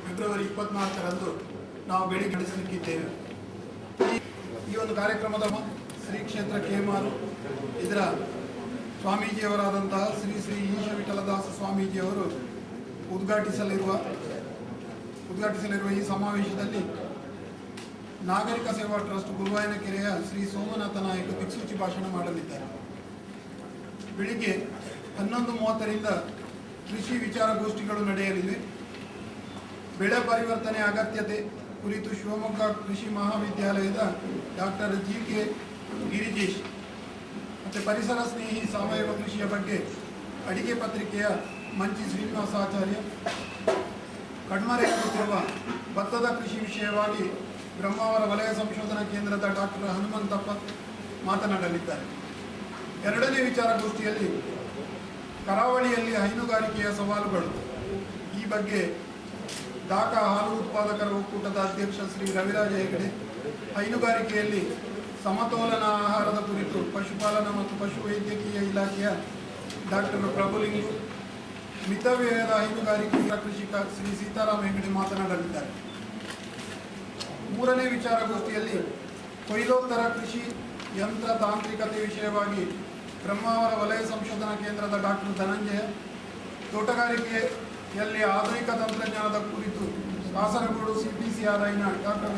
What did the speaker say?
February 24ರಂದು ನಾವು ಬೆಳಿಗ್ಗೆ ನಡೆಸಲಿಕ್ಕಿದ್ದೇವೆ. ಈ ಒಂದು ಕಾರ್ಯಕ್ರಮದ ಶ್ರೀ ಕ್ಷೇತ್ರ ಕೇಮಾರು ಇದರ ಸ್ವಾಮೀಜಿಯವರಾದಂತಹ ಶ್ರೀ ಶ್ರೀ ಈಶ ವಿಠಲದಾಸ ಸ್ವಾಮೀಜಿಯವರು ಉದ್ಘಾಟಿಸಲಿರುವ ಈ ಸಮಾವೇಶದಲ್ಲಿ ನಾಗರಿಕ ಸೇವಾ ಟ್ರಸ್ಟ್ ಗುರುವಾಯನಕೆರೆಯ ಶ್ರೀ ಸೋಮನಾಥ ನಾಯಕ ದಿಕ್ಸೂಚಿ ಭಾಷಣ ಮಾಡಲಿದ್ದಾರೆ. ಬೆಳಿಗ್ಗೆ 11:30ರಿಂದ ಕೃಷಿ ವಿಚಾರಗೋಷ್ಠಿಗಳು ನಡೆಯಲಿವೆ. ಬೆಳೆ ಪರಿವರ್ತನೆ ಅಗತ್ಯತೆ ಕುರಿತು ಶಿವಮೊಗ್ಗ ಕೃಷಿ ಮಹಾವಿದ್ಯಾಲಯದ ಡಾಕ್ಟರ್ ಜಿ.ಕೆ. ಗಿರಿಜೇಶ್ ಮತ್ತು ಪರಿಸರ ಸ್ನೇಹಿ ಸಾವಯವ ಕೃಷಿಯ ಬಗ್ಗೆ ಅಡಿಗೆ ಪತ್ರಿಕೆಯ ಮಂಚಿ ಶ್ರೀನಿವಾಸಾಚಾರ್ಯ, ಕಣ್ಮರೆಯಾಗುತ್ತಿರುವ ಭತ್ತದ ಕೃಷಿ ವಿಷಯವಾಗಿ ಬ್ರಹ್ಮಾವರ ವಲಯ ಸಂಶೋಧನಾ ಕೇಂದ್ರದ ಡಾಕ್ಟರ್ ಹನುಮಂತಪ್ಪ ಮಾತನಾಡಲಿದ್ದಾರೆ. ಎರಡನೇ ವಿಚಾರಗೋಷ್ಠಿಯಲ್ಲಿ ಕರಾವಳಿಯಲ್ಲಿ ಹೈನುಗಾರಿಕೆಯ ಸವಾಲುಗಳು, ಈ ಬಗ್ಗೆ ಢಾಕಾ ಹಾಲು ಉತ್ಪಾದಕರ ಒಕ್ಕೂಟದ ಅಧ್ಯಕ್ಷ ಶ್ರೀ ರವಿರಾಜ ಹೆಗಡೆ, ಹೈನುಗಾರಿಕೆಯಲ್ಲಿ ಸಮತೋಲನ ಆಹಾರದ ಕುರಿತು ಪಶುಪಾಲನಾ ಮತ್ತು ಪಶುವೈದ್ಯಕೀಯ ಇಲಾಖೆಯ ಡಾಕ್ಟರ್ ಪ್ರಭುಲಿಂಗು, ಮಿತವ್ಯಯದ ಹೈನುಗಾರಿಕೆ ಕೃಷಿಕ ಶ್ರೀ ಸೀತಾರಾಮ ಹೆಗಡೆ ಮಾತನಾಡಲಿದ್ದಾರೆ. ಮೂರನೇ ವಿಚಾರಗೋಷ್ಠಿಯಲ್ಲಿ ಕೊಯ್ಲೋತ್ತರ ಕೃಷಿ ಯಂತ್ರ ತಾಂತ್ರಿಕತೆ ವಿಷಯವಾಗಿ ಬ್ರಹ್ಮಾವರ ವಲಯ ಸಂಶೋಧನಾ ಕೇಂದ್ರದ ಡಾಕ್ಟರ್ ಧನಂಜಯ, ತೋಟಗಾರಿಕೆಯಲ್ಲಿ ಆಧುನಿಕ ತಂತ್ರಜ್ಞಾನದ ಕುರಿತು ಕಾಸರಗೋಡು CPCRIನ ಡಾಕ್ಟರ್